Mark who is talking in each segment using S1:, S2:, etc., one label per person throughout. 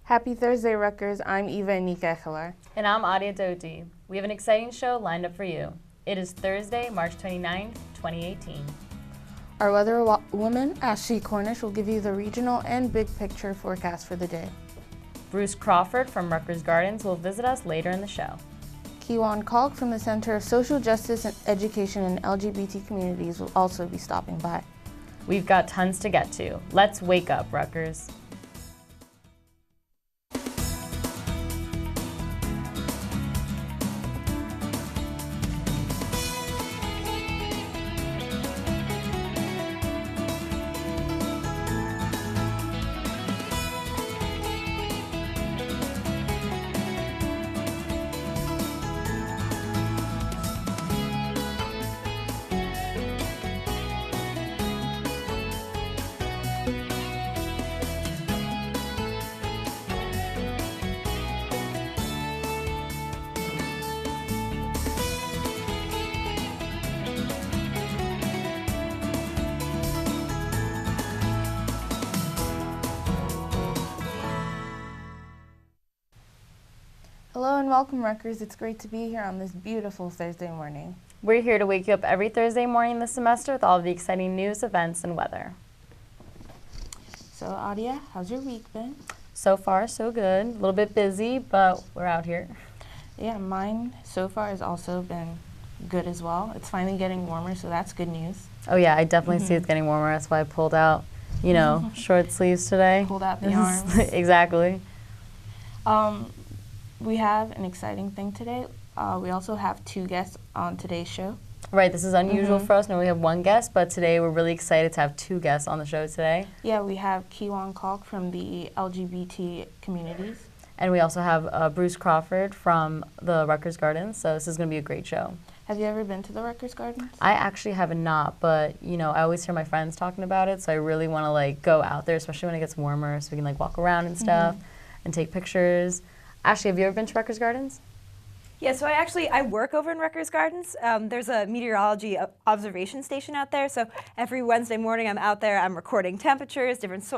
S1: Happy Thursday, Rutgers. I'm Ivha Enike-Ekhelar.
S2: And I'm Adia Dauti. We have an exciting show lined up for you. It is Thursday, March 29th, 2018.
S1: Our weather woman, Cornish, will give you the regional and big picture forecast for the day.
S2: Bruce Crawford from Rutgers Gardens will visit us later in the show.
S1: Keywaun Caulk from the Center of Social Justice and Education in LGBT Communities will also be stopping by.
S2: We've got tons to get to. Let's wake up, Rutgers.
S1: Hello and welcome, Rutgers. It's great to be here on this beautiful Thursday morning.
S2: We're here to wake you up every Thursday morning this semester with all of the exciting news, events, and weather.
S1: So, Adia, how's your week been?
S2: So far, so good. A little bit busy, but we're out here.
S1: Yeah, mine so far has also been good as well. It's finally getting warmer, so that's good news.
S2: Oh yeah, I definitely see it's getting warmer. That's why I pulled out, short sleeves today.
S1: Pulled out the arms.
S2: Exactly.
S1: We have an exciting thing today. We also have two guests on today's show.
S2: Right, this is unusual for us. Normally we have one guest, but today we're really excited to have two guests on the show today.
S1: Yeah, we have Keywaun Caulk from the LGBT communities.
S2: And we also have Bruce Crawford from the Rutgers Gardens, so this is going to be a great show.
S1: Have you ever been to the Rutgers Gardens?
S2: I actually have not, but I always hear my friends talking about it, so I really want to go out there, especially when it gets warmer, so we can walk around and stuff and take pictures. Ashley, have you ever been to Rutgers Gardens?
S3: Yeah, so I work over in Rutgers Gardens. There's a meteorology observation station out there, so every Wednesday morning I'm out there, I'm recording temperatures, different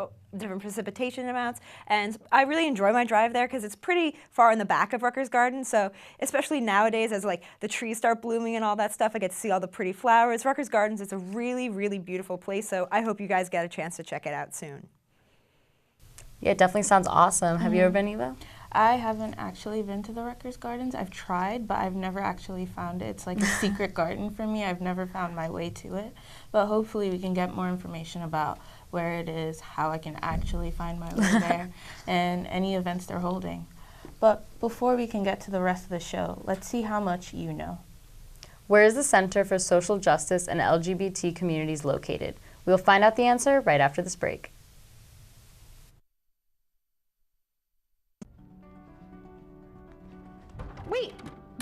S3: precipitation amounts, and I really enjoy my drive there because it's pretty far in the back of Rutgers Gardens, so especially nowadays as the trees start blooming and all that stuff, I get to see all the pretty flowers. Rutgers Gardens is a really, really beautiful place, so I hope you guys get a chance to check it out soon.
S2: Yeah, it definitely sounds awesome. Have you ever been, Eva?
S1: I haven't actually been to the Rutgers Gardens. I've tried, but I've never actually found it. It's like a secret garden for me. I've never found my way to it. But hopefully we can get more information about where it is, how I can actually find my way there, and any events they're holding. But before we can get to the rest of the show, let's see how much you know.
S2: Where is the Center for Social Justice and LGBT Communities located? We'll find out the answer right after this break.
S4: Wait,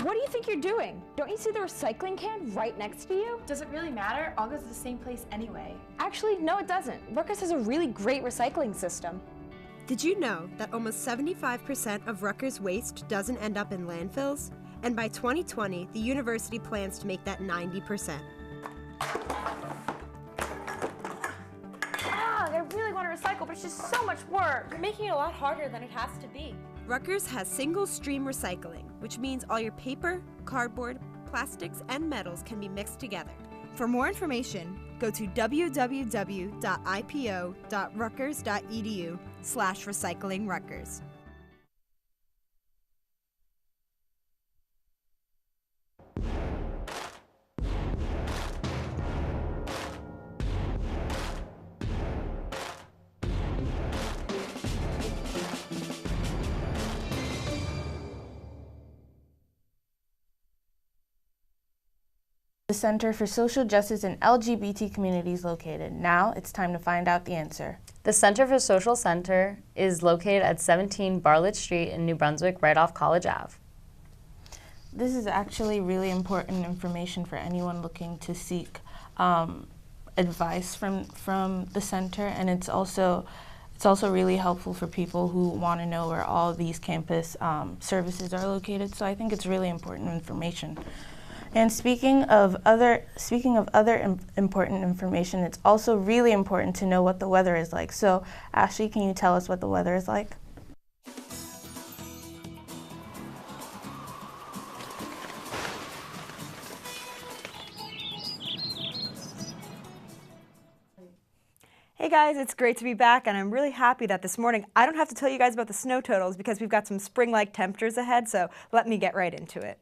S4: what do you think you're doing? Don't you see the recycling can right next to you?
S5: Does it really matter? All goes to the same place anyway.
S4: Actually, no it doesn't. Rutgers has a really great recycling system.
S6: Did you know that almost 75% of Rutgers waste doesn't end up in landfills? And by 2020, the university plans to make that 90%.
S4: I really want to recycle, but it's just so much work.
S5: You're making it a lot harder than it has to be.
S6: Rutgers has single-stream recycling, which means all your paper, cardboard, plastics, and metals can be mixed together. For more information, go to www.ipo.rutgers.edu/recyclingrutgers.
S1: The Center for Social Justice and LGBT Communities located. Now it's time to find out the answer.
S2: The Center for Social Center is located at 17 Bartlett Street in New Brunswick, right off College Ave.
S1: This is actually really important information for anyone looking to seek advice from the center, and it's also really helpful for people who want to know where all of these campus services are located. So I think it's really important information. And speaking of other important information, it's also really important to know what the weather is like. So Ashley, can you tell us what the weather is like?
S3: guys, it's great to be back, and I'm really happy that this morning I don't have to tell you guys about the snow totals because we've got some spring-like temperatures ahead, so let me get right into it.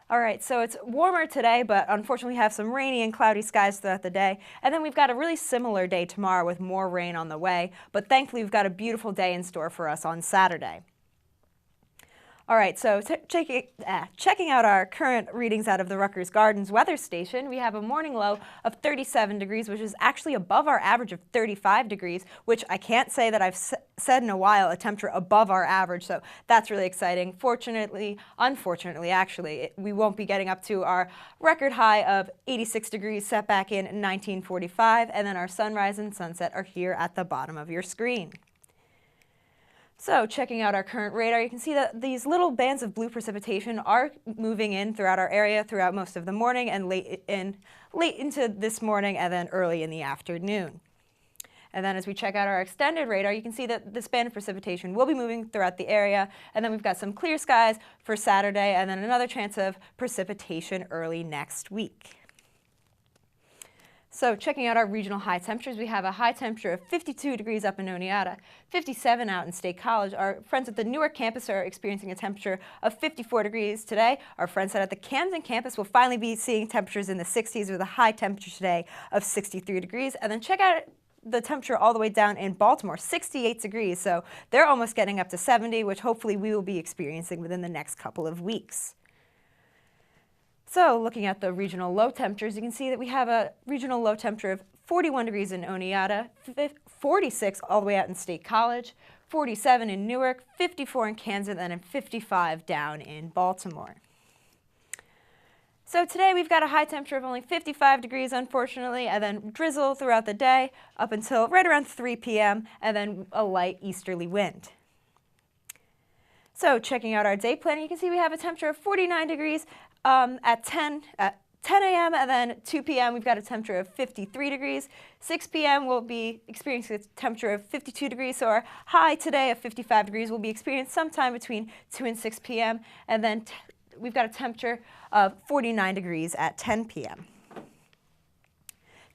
S3: All right, so it's warmer today, but unfortunately we have some rainy and cloudy skies throughout the day, and then we've got a really similar day tomorrow with more rain on the way, but thankfully we've got a beautiful day in store for us on Saturday. All right, so checking out our current readings out of the Rutgers Gardens weather station, we have a morning low of 37 degrees, which is actually above our average of 35 degrees, which I can't say that I've said in a while, a temperature above our average, so that's really exciting. Unfortunately, actually, we won't be getting up to our record high of 86 degrees set back in 1945, and then our sunrise and sunset are here at the bottom of your screen. So checking out our current radar, you can see that these little bands of blue precipitation are moving in throughout our area throughout most of the morning and late into this morning and then early in the afternoon. And then as we check out our extended radar, you can see that this band of precipitation will be moving throughout the area. And then we've got some clear skies for Saturday and then another chance of precipitation early next week. So checking out our regional high temperatures, we have a high temperature of 52 degrees up in Oneonta, 57 out in State College. Our friends at the Newark campus are experiencing a temperature of 54 degrees today. Our friends at the Camden campus will finally be seeing temperatures in the 60s with a high temperature today of 63 degrees. And then check out the temperature all the way down in Baltimore, 68 degrees. So they're almost getting up to 70, which hopefully we will be experiencing within the next couple of weeks. So looking at the regional low temperatures, you can see that we have a regional low temperature of 41 degrees in Oneonta, 46 all the way out in State College, 47 in Newark, 54 in Camden, and 55 down in Baltimore. So today we've got a high temperature of only 55 degrees, unfortunately, and then drizzle throughout the day up until right around 3 p.m., and then a light easterly wind. So checking out our day plan, you can see we have a temperature of 49 degrees at 10 a.m. and then 2 p.m. we've got a temperature of 53 degrees. 6 p.m. we'll be experiencing a temperature of 52 degrees. So our high today of 55 degrees will be experienced sometime between 2 and 6 p.m. And then we've got a temperature of 49 degrees at 10 p.m.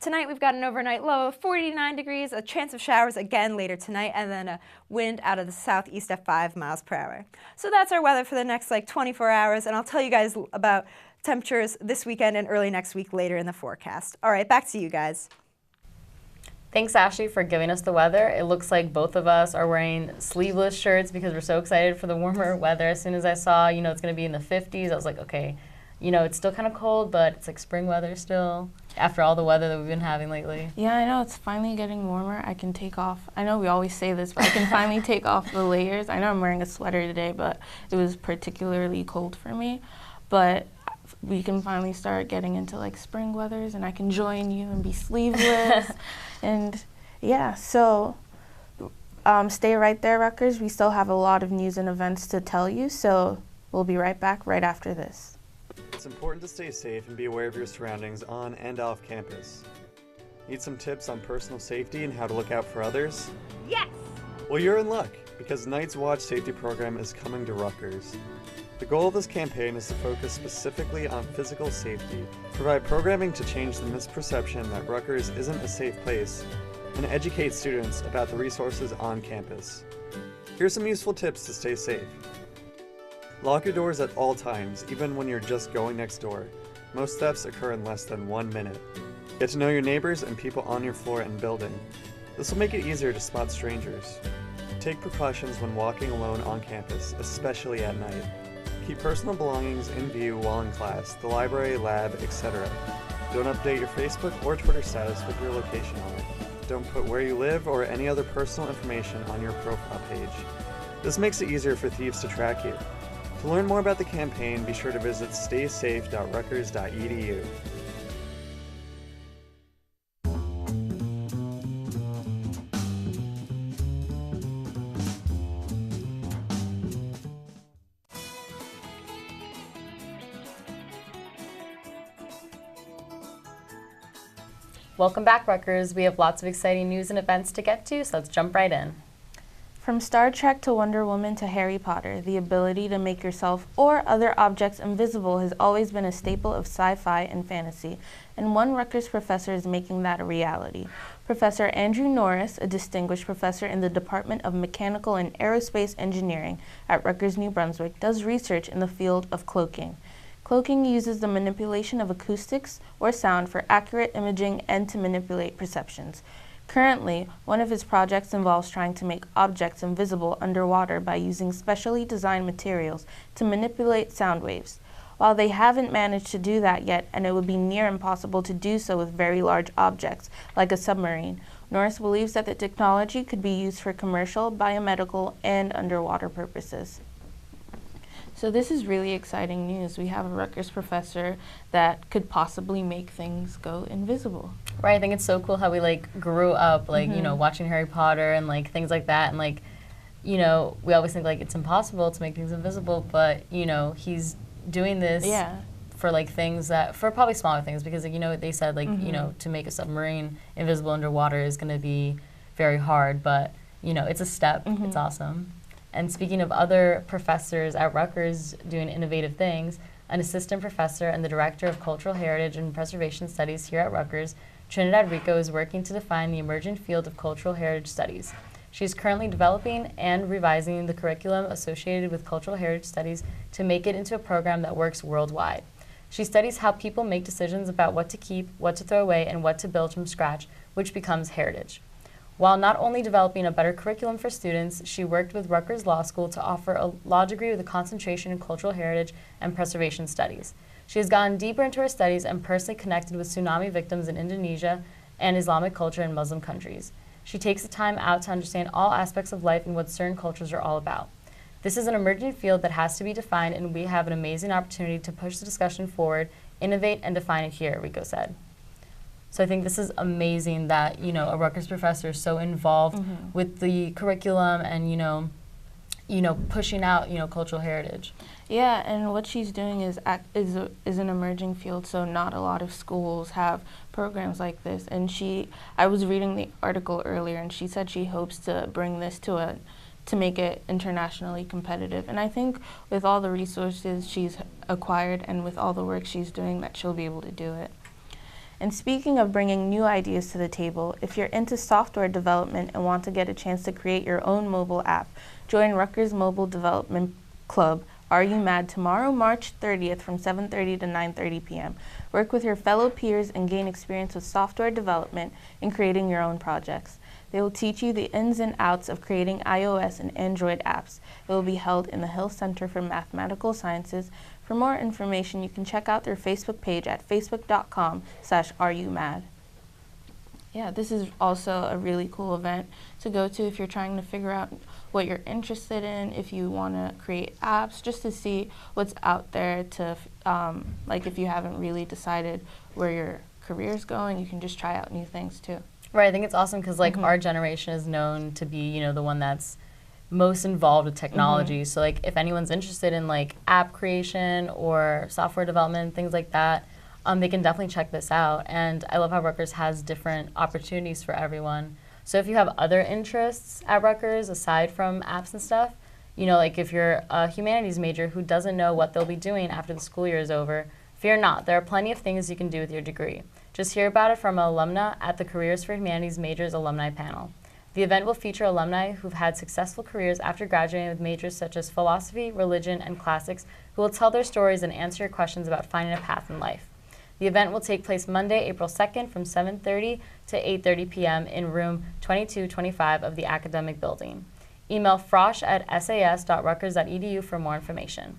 S3: Tonight we've got an overnight low of 49 degrees, a chance of showers again later tonight, and then a wind out of the southeast at 5 miles per hour. So that's our weather for the next 24 hours, and I'll tell you guys about temperatures this weekend and early next week later in the forecast. All right, back to you guys.
S2: Thanks, Ashley, for giving us the weather. It looks like both of us are wearing sleeveless shirts because we're so excited for the warmer weather. As soon as I saw, it's going to be in the 50s, I was like, okay, it's still kind of cold, but it's like spring weather still after all the weather that we've been having lately.
S1: Yeah, I know, it's finally getting warmer. I can take off, I know we always say this, but I can finally take off the layers. I know I'm wearing a sweater today, but it was particularly cold for me. But we can finally start getting into spring weathers, and I can join you and be sleeveless. And yeah, so stay right there, Rutgers. We still have a lot of news and events to tell you, so we'll be right back right after this.
S7: It's important to stay safe and be aware of your surroundings on and off campus. Need some tips on personal safety and how to look out for others?
S5: Yes!
S7: Well, you're in luck, because Night's Watch Safety Program is coming to Rutgers. The goal of this campaign is to focus specifically on physical safety, provide programming to change the misperception that Rutgers isn't a safe place, and educate students about the resources on campus. Here's some useful tips to stay safe. Lock your doors at all times, even when you're just going next door. Most thefts occur in less than 1 minute. Get to know your neighbors and people on your floor and building. This will make it easier to spot strangers. Take precautions when walking alone on campus, especially at night. Keep personal belongings in view while in class, the library, lab, etc. Don't update your Facebook or Twitter status with your location on it. Don't put where you live or any other personal information on your profile page. This makes it easier for thieves to track you. To learn more about the campaign, be sure to visit staysafe.rutgers.edu.
S2: Welcome back, Rutgers. We have lots of exciting news and events to get to, so let's jump right in.
S1: From Star Trek to Wonder Woman to Harry Potter, the ability to make yourself or other objects invisible has always been a staple of sci-fi and fantasy, and one Rutgers professor is making that a reality. Professor Andrew Norris, a distinguished professor in the Department of Mechanical and Aerospace Engineering at Rutgers, New Brunswick, does research in the field of cloaking. Cloaking uses the manipulation of acoustics or sound for accurate imaging and to manipulate perceptions. Currently, one of his projects involves trying to make objects invisible underwater by using specially designed materials to manipulate sound waves. While they haven't managed to do that yet, and it would be near impossible to do so with very large objects, like a submarine, Norris believes that the technology could be used for commercial, biomedical, and underwater purposes. So this is really exciting news. We have a Rutgers professor that could possibly make things go invisible.
S2: Right, I think it's so cool how we like grew up like, you know, watching Harry Potter and like things like that, and like, you know, we always think like it's impossible to make things invisible, but you know, he's doing this for like things that, for probably smaller things, because you know, they said like, you know, to make a submarine invisible underwater is gonna be very hard, but you know, it's a step, it's awesome. And speaking of other professors at Rutgers doing innovative things, an assistant professor and the director of Cultural Heritage and Preservation Studies here at Rutgers, Trinidad Rico, is working to define the emergent field of cultural heritage studies. She is currently developing and revising the curriculum associated with cultural heritage studies to make it into a program that works worldwide. She studies how people make decisions about what to keep, what to throw away, and what to build from scratch, which becomes heritage. While not only developing a better curriculum for students, she worked with Rutgers Law School to offer a law degree with a concentration in cultural heritage and preservation studies. She has gone deeper into her studies and personally connected with tsunami victims in Indonesia and Islamic culture in Muslim countries. She takes the time out to understand all aspects of life and what certain cultures are all about. This is an emerging field that has to be defined, and we have an amazing opportunity to push the discussion forward, innovate, and define it here, Rico said. So I think this is amazing that, you know, a Rutgers professor is so involved with the curriculum and, you know, pushing out, you know, cultural heritage.
S1: Yeah, and what she's doing is an emerging field, so not a lot of schools have programs like this. And I was reading the article earlier, and she said she hopes to bring this to make it internationally competitive. And I think with all the resources she's acquired and with all the work she's doing, that she'll be able to do it. And speaking of bringing new ideas to the table, if you're into software development and want to get a chance to create your own mobile app, join Rutgers Mobile Development Club, Are You Mad, tomorrow, March 30th from 7:30 to 9:30 p.m. Work with your fellow peers and gain experience with software development and creating your own projects. They will teach you the ins and outs of creating iOS and Android apps. It will be held in the Hill Center for Mathematical Sciences. For more information, you can check out their Facebook page at facebook.com/areyoumad. Yeah, this is also a really cool event to go to if you're trying to figure out what you're interested in, if you want to create apps, just to see what's out there to, like if you haven't really decided where your career's going, you can just try out new things too.
S2: Right, I think it's awesome because like our generation is known to be, you know, the one that's most involved with technology. So like if anyone's interested in like app creation or software development, things like that, they can definitely check this out. And I love how Rutgers has different opportunities for everyone. So if you have other interests at Rutgers aside from apps and stuff, you know, like if you're a humanities major who doesn't know what they'll be doing after the school year is over, fear not, there are plenty of things you can do with your degree. Just hear about it from an alumna at the Careers for Humanities Majors alumni panel. The event will feature alumni who've had successful careers after graduating with majors such as philosophy, religion, and classics, who will tell their stories and answer your questions about finding a path in life. The event will take place Monday, April 2nd from 7:30 to 8:30 p.m. in room 2225 of the academic building. Email frosh@sas.rutgers.edu for more information.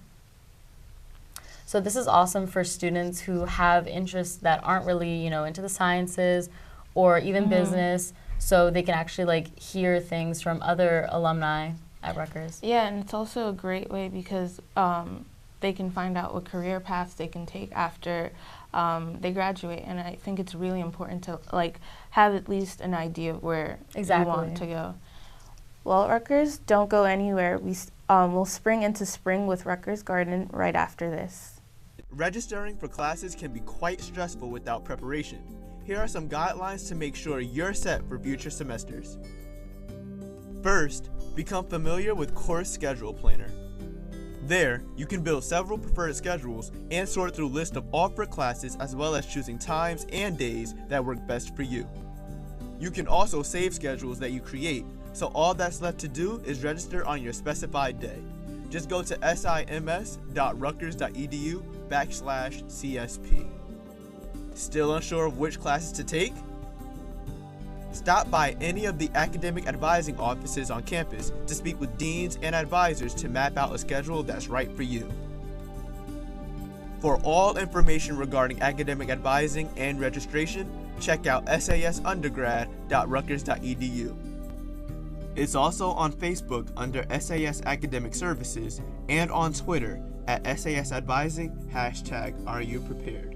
S2: So this is awesome for students who have interests that aren't really, you know, into the sciences or even business, so they can actually like hear things from other alumni at Rutgers.
S1: Yeah, and it's also a great way because they can find out what career paths they can take after they graduate, and I think it's really important to like have at least an idea of where you want to go. Well, Rutgers, don't go anywhere. We'll spring into spring with Rutgers Garden right after this.
S8: Registering for classes can be quite stressful without preparation. Here are some guidelines to make sure you're set for future semesters. First, become familiar with Course Schedule Planner. There, you can build several preferred schedules and sort through lists of offered classes as well as choosing times and days that work best for you. You can also save schedules that you create, so all that's left to do is register on your specified day. Just go to sims.rutgers.edu/CSP. Still unsure of which classes to take? Stop by any of the academic advising offices on campus to speak with deans and advisors to map out a schedule that's right for you. For all information regarding academic advising and registration, check out sasundergrad.rutgers.edu. It's also on Facebook under SAS Academic Services and on Twitter at SAS Advising, #RUPrepared.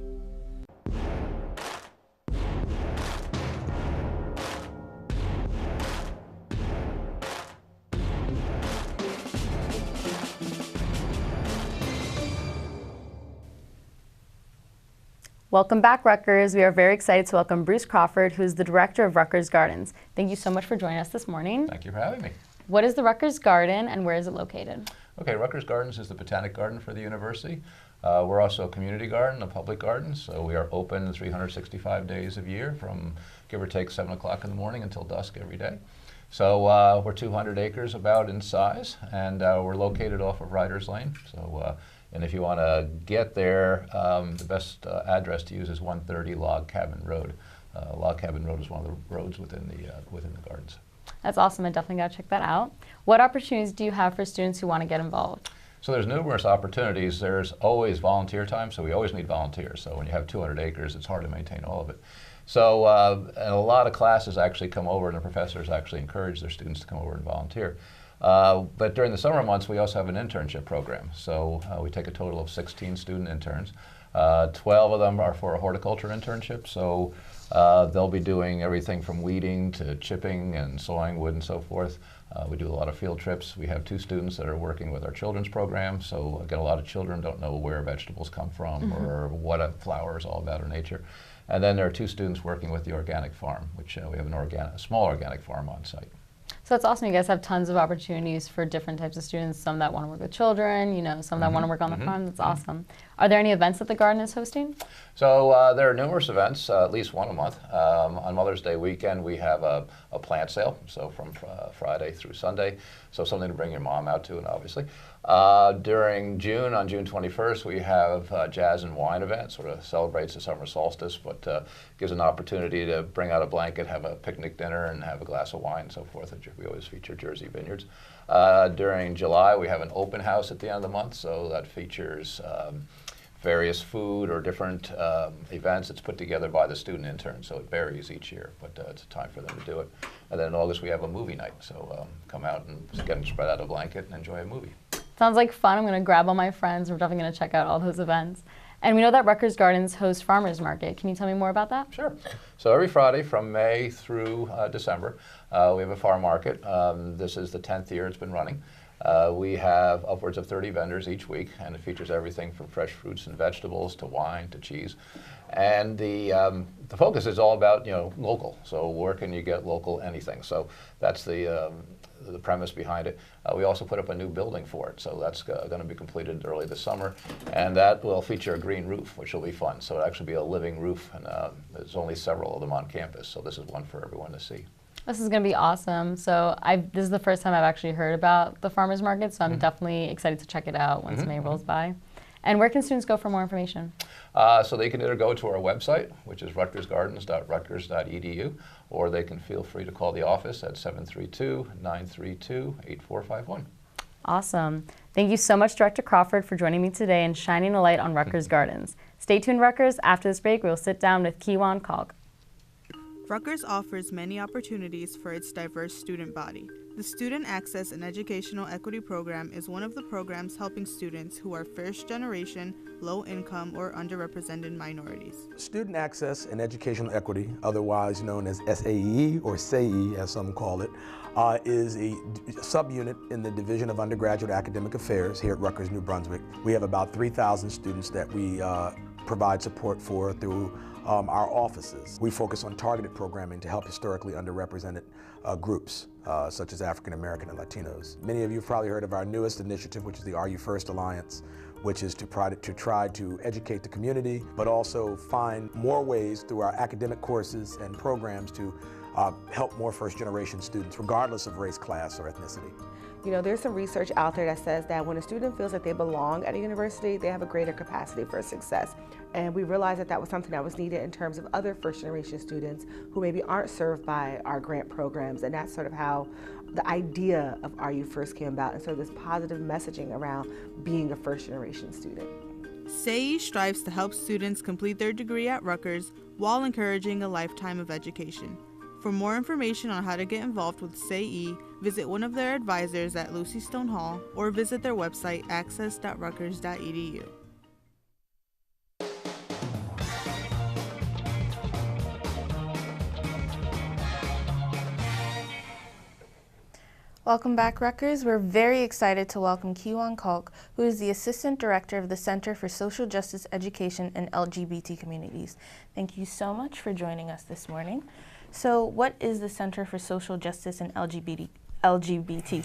S2: Welcome back, Rutgers. We are very excited to welcome Bruce Crawford, who is the director of Rutgers Gardens. Thank you so much for joining us this morning.
S9: Thank you for having me.
S2: What is the Rutgers Garden and where is it located?
S9: Okay, Rutgers Gardens is the botanic garden for the university. We're also a community garden, a public garden, so we are open 365 days of year from give or take 7 o'clock in the morning until dusk every day. So we're 200 acres about in size, and we're located off of Riders Lane. So, and if you want to get there, the best address to use is 130 Log Cabin Road. Log Cabin Road is one of the roads within the gardens.
S2: That's awesome. I definitely got to check that out. What opportunities do you have for students who want to get involved?
S9: So there's numerous opportunities. There's always volunteer time, so we always need volunteers. So when you have 200 acres, it's hard to maintain all of it. So and a lot of classes actually come over, and the professors actually encourage their students to come over and volunteer. But during the summer months, we also have an internship program. So we take a total of 16 student interns. 12 of them are for a horticulture internship. So they'll be doing everything from weeding to chipping and sawing wood and so forth. We do a lot of field trips. We have 2 students that are working with our children's program. So again, a lot of children don't know where vegetables come from or what a flower is all about or nature. And then there are 2 students working with the organic farm, which we have a small organic farm on site.
S2: So it's awesome. You guys have tons of opportunities for different types of students. Some that want to work with children, you know, some that want to work on the farm. That's awesome. Are there any events that the garden is hosting?
S9: So there are numerous events, at least one a month. On Mother's Day weekend, we have a plant sale, so from Friday through Sunday. So something to bring your mom out to, and obviously. During June, on June 21st, we have a jazz and wine event, sort of celebrates the summer solstice, but gives an opportunity to bring out a blanket, have a picnic dinner, and have a glass of wine and so forth. We always feature Jersey vineyards. During July, we have an open house at the end of the month, so that features various food or different events. It's put together by the student intern, so it varies each year, but it's a time for them to do it. And then in August, we have a movie night, so come out and get spread out a blanket and enjoy a movie.
S2: Sounds like fun. I'm going to grab all my friends. We're definitely going to check out all those events. And we know that Rutgers Gardens hosts Farmers Market. Can you tell me more about that?
S9: Sure. So every Friday from May through December, we have a farm market. This is the 10th year it's been running. We have upwards of 30 vendors each week, and it features everything from fresh fruits and vegetables to wine to cheese. And the focus is all about, local. So where can you get local anything? So that's the premise behind it. We also put up a new building for it, so that's going to be completed early this summer, and that will feature a green roof, which will be fun. So it'll actually be a living roof, and there's only several of them on campus, so this is one for everyone to see.
S2: This is going to be awesome. So this is the first time I've actually heard about the farmers market, so I'm definitely excited to check it out once May rolls by. And where can students go for more information?
S9: So they can either go to our website, which is rutgersgardens.rutgers.edu, or they can feel free to call the office at 732-932-8451.
S2: Awesome. Thank you so much, Director Crawford, for joining me today and shining a light on Rutgers Gardens. Stay tuned, Rutgers. After this break, we'll sit down with Keywaun Caulk.
S10: Rutgers offers many opportunities for its diverse student body. The Student Access and Educational Equity Program is one of the programs helping students who are first-generation, low-income, or underrepresented minorities.
S11: Student Access and Educational Equity, otherwise known as SAE or SAE as some call it, is a subunit in the Division of Undergraduate Academic Affairs here at Rutgers, New Brunswick. We have about 3,000 students that we provide support for through our offices. We focus on targeted programming to help historically underrepresented groups, such as African American and Latinos. Many of you have probably heard of our newest initiative, which is the Are You First Alliance, which is to try to educate the community, but also find more ways through our academic courses and programs to help more first-generation students, regardless of race, class, or ethnicity.
S12: You know, there's some research out there that says that when a student feels like they belong at a university, they have a greater capacity for success. And we realized that that was something that was needed in terms of other first-generation students who maybe aren't served by our grant programs. And that's sort of how the idea of Are You First came about, and sort of this positive messaging around being a first-generation student.
S10: SAE strives to help students complete their degree at Rutgers while encouraging a lifetime of education. For more information on how to get involved with SAE, visit one of their advisors at Lucy Stone Hall or visit their website access.rutgers.edu.
S1: Welcome back, Rutgers. We're very excited to welcome Keywaun Caulk, who is the Assistant Director of the Center for Social Justice Education and LGBT Communities. Thank you so much for joining us this morning. So what is the Center for Social Justice and LGBT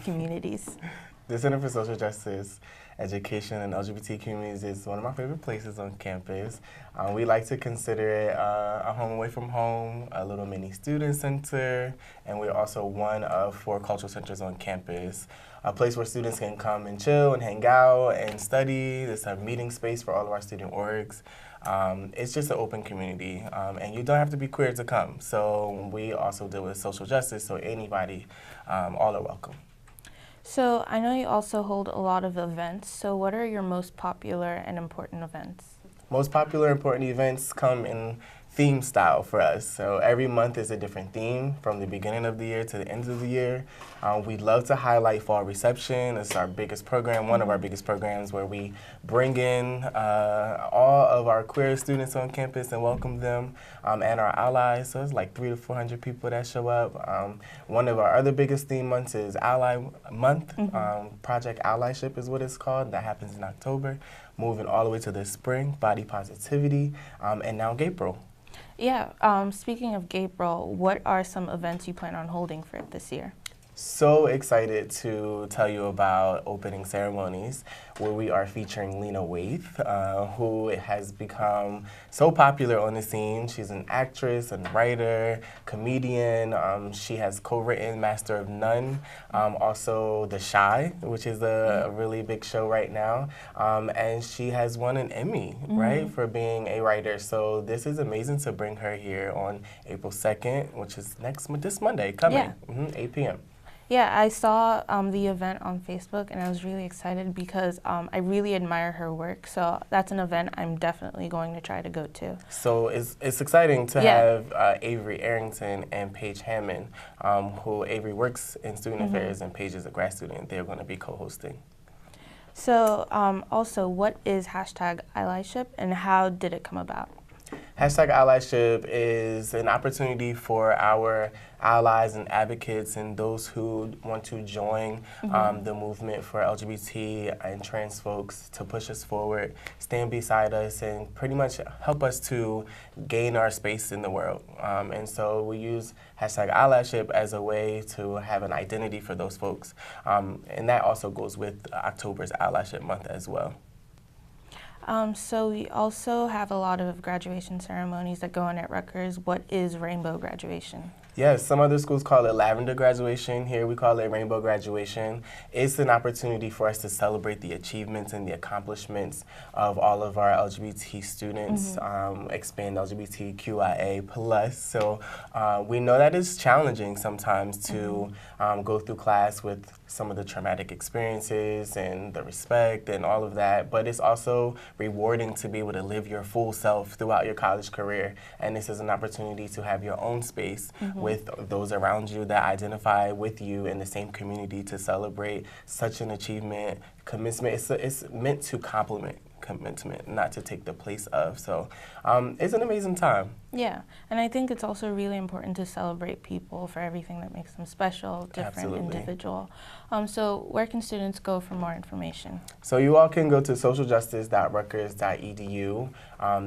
S1: Communities?
S13: The Center for Social Justice Education and LGBT Communities is one of my favorite places on campus. We like to consider it a home away from home, a little mini student center, and we're also one of 4 cultural centers on campus. A place where students can come and chill and hang out and study. There's a meeting space for all of our student orgs. It's just an open community, and you don't have to be queer to come. So we also deal with social justice, so anybody, all are welcome.
S1: So I know you also hold a lot of events. So what are your most popular and important events?
S13: Most popular important events come in theme style for us. So every month is a different theme from the beginning of the year to the end of the year. We love to highlight Fall Reception. It's our biggest program, one of our biggest programs, where we bring in all of our queer students on campus and welcome them, and our allies. So it's like 300 to 400 people that show up. One of our other biggest theme months is Ally Month. Project Allyship is what it's called. That happens in October. Moving all the way to the spring, Body Positivity, and now Gapril.
S1: Yeah, speaking of Gapril, what are some events you plan on holding for this year?
S13: So excited to tell you about opening ceremonies where we are featuring Lena Waithe, who has become so popular on the scene. She's an actress and writer, comedian. She has co-written Master of None, also The Shy, which is a really big show right now. And she has won an Emmy, right, for being a writer. So this is amazing to bring her here on April 2nd, which is this Monday coming, 8 p.m.
S1: Yeah, I saw the event on Facebook, and I was really excited because I really admire her work. So that's an event I'm definitely going to try to go to.
S13: So it's exciting to have Avery Arrington and Paige Hammond, who Avery works in student affairs and Paige is a grad student. They're going to be co-hosting.
S1: So also, what is #Allyship and how did it come about?
S13: #Allyship is an opportunity for our allies and advocates and those who want to join the movement for LGBT and trans folks to push us forward, stand beside us, and pretty much help us to gain our space in the world. And so we use #Allyship as a way to have an identity for those folks. And that also goes with October's Allyship Month as well.
S1: So we also have a lot of graduation ceremonies that go on at Rutgers. What is rainbow graduation?
S13: Yes, some other schools call it lavender graduation. Here we call it rainbow graduation. It's an opportunity for us to celebrate the achievements and the accomplishments of all of our LGBT students, expand LGBTQIA+. So we know that it's challenging sometimes to go through class with some of the traumatic experiences and the respect and all of that, but it's also rewarding to be able to live your full self throughout your college career. And this is an opportunity to have your own space with those around you that identify with you in the same community to celebrate such an achievement, commencement. It's meant to complement commitment, not to take the place of. So it's an amazing time.
S1: Yeah, and I think it's also really important to celebrate people for everything that makes them special, different,
S13: Absolutely.
S1: individual. So where can students go for more information?
S13: So you all can go to socialjustice.rutgers.edu.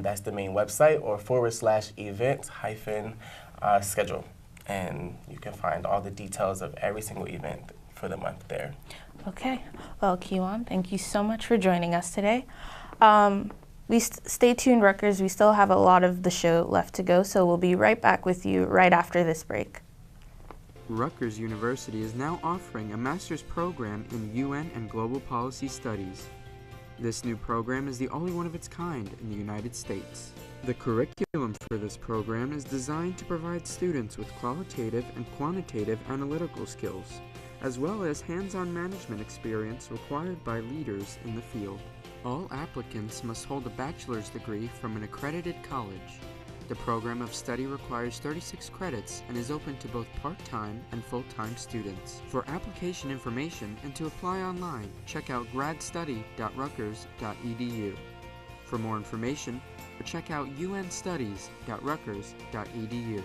S13: That's the main website, or /event-schedule. And you can find all the details of every single event for the month there.
S1: Okay. Well, Keywaun, thank you so much for joining us today. Stay tuned, Rutgers. We still have a lot of the show left to go, so we'll be right back with you right after this break.
S14: Rutgers University is now offering a master's program in UN and Global Policy Studies. This new program is the only one of its kind in the United States. The curriculum for this program is designed to provide students with qualitative and quantitative analytical skills, as well as hands-on management experience required by leaders in the field. All applicants must hold a bachelor's degree from an accredited college. The program of study requires 36 credits and is open to both part-time and full-time students. For application information and to apply online, check out gradstudy.rutgers.edu. For more information, check out unstudies.rutgers.edu.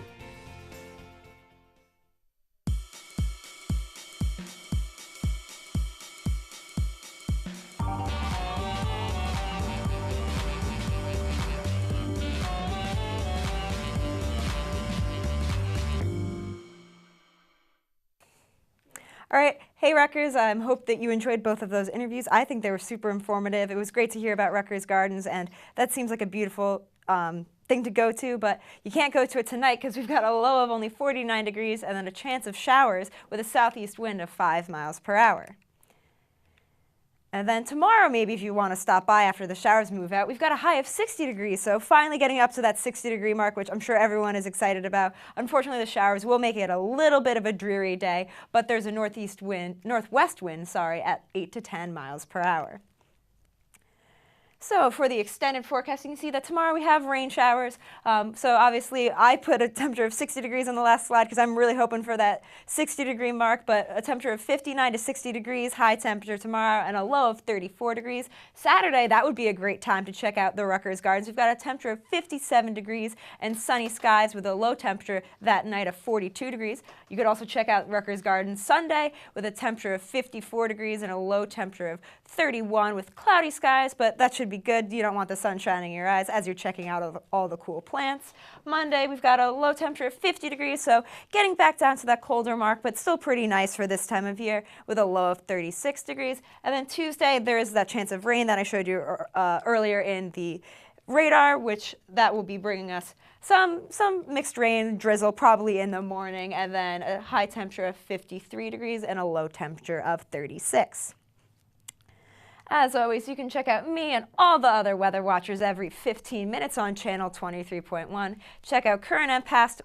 S3: All right, hey Rutgers, I hope that you enjoyed both of those interviews. I think they were super informative. It was great to hear about Rutgers Gardens, and that seems like a beautiful thing to go to, but you can't go to it tonight because we've got a low of only 49 degrees and then a chance of showers with a southeast wind of 5 miles per hour. And then tomorrow, maybe if you want to stop by after the showers move out, we've got a high of 60 degrees, so finally getting up to that 60-degree mark, which I'm sure everyone is excited about. Unfortunately, the showers will make it a little bit of a dreary day, but there's a northwest wind, at 8 to 10 miles per hour. So for the extended forecast, you can see that tomorrow we have rain showers. So obviously I put a temperature of 60 degrees on the last slide because I'm really hoping for that 60-degree mark, but a temperature of 59 to 60 degrees, high temperature tomorrow, and a low of 34 degrees. Saturday, that would be a great time to check out the Rutgers Gardens. We've got a temperature of 57 degrees and sunny skies with a low temperature that night of 42 degrees. You could also check out Rutgers Gardens Sunday with a temperature of 54 degrees and a low temperature of 31 with cloudy skies, but that should be good. You don't want the sun shining in your eyes as you're checking out all the cool plants. Monday, we've got a low temperature of 50 degrees, so getting back down to that colder mark, but still pretty nice for this time of year with a low of 36 degrees. And then Tuesday, there is that chance of rain that I showed you earlier in the radar, which that will be bringing us some mixed rain, drizzle probably in the morning, and then a high temperature of 53 degrees and a low temperature of 36. As always, you can check out me and all the other weather watchers every 15 minutes on channel 23.1. Check out current and past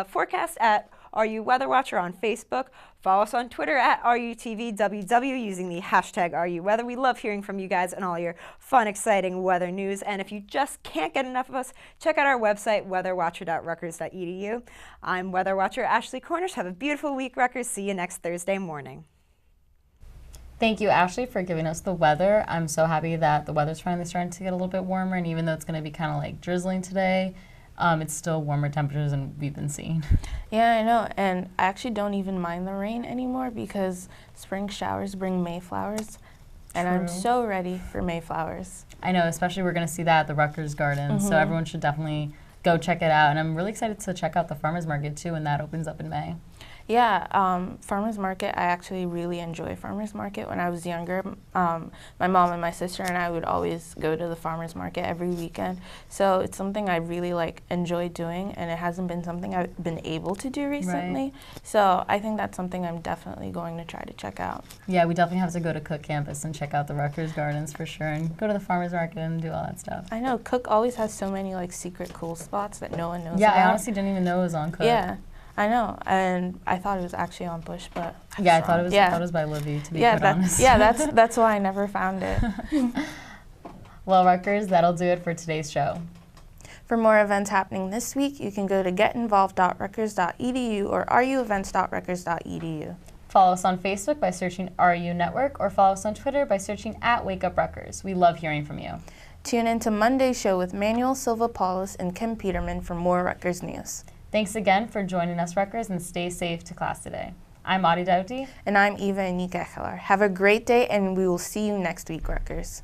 S3: forecasts at RU Weather Watcher on Facebook. Follow us on Twitter at RUTVWW using the hashtag RUWeather. We love hearing from you guys and all your fun, exciting weather news. And if you just can't get enough of us, check out our website, weatherwatcher.rutgers.edu. I'm Weather Watcher Ashley Cornish. Have a beautiful week, Rutgers. See you next Thursday morning.
S2: Thank you, Ashley, for giving us the weather. I'm so happy that the weather's finally starting to get a little bit warmer, and even though it's going to be kind of like drizzling today, it's still warmer temperatures than we've been seeing.
S1: Yeah, I know, and I actually don't even mind the rain anymore because spring showers bring Mayflowers, and I'm so ready for Mayflowers.
S2: I know, especially we're going to see that at the Rutgers Gardens, so everyone should definitely go check it out, and I'm really excited to check out the farmers market too when that opens up in May.
S1: Yeah, farmers market, I actually really enjoy farmers market. When I was younger, my mom and my sister and I would always go to the farmers market every weekend. So it's something I really enjoy doing, and it hasn't been something I've been able to do recently. Right. So I think that's something I'm definitely going to try to check out.
S2: Yeah, we definitely have to go to Cook campus and check out the Rutgers Gardens for sure, and go to the farmers market and do all that stuff.
S1: I know, Cook always has so many secret cool spots that no one knows about.
S2: Yeah, I honestly didn't even know it was on Cook.
S1: Yeah. I know, and I thought it was actually on Bush, but
S2: yeah, I thought it was by Livy, to be quite honest.
S1: Yeah, that's why I never found it.
S2: Well, Rutgers, that'll do it for today's show.
S1: For more events happening this week, you can go to getinvolved.rutgers.edu or ruevents.rutgers.edu.
S2: Follow us on Facebook by searching RU Network or follow us on Twitter by searching @Wake Up Rutgers. We love hearing from you.
S1: Tune in to Monday's show with Manuel Silva-Paulus and Kim Peterman for more Rutgers news.
S2: Thanks again for joining us, Rutgers, and stay safe to class today. I'm Adia Dauti.
S1: And I'm Ivha Enike-Ekhelar. Have a great day, and we will see you next week, Rutgers.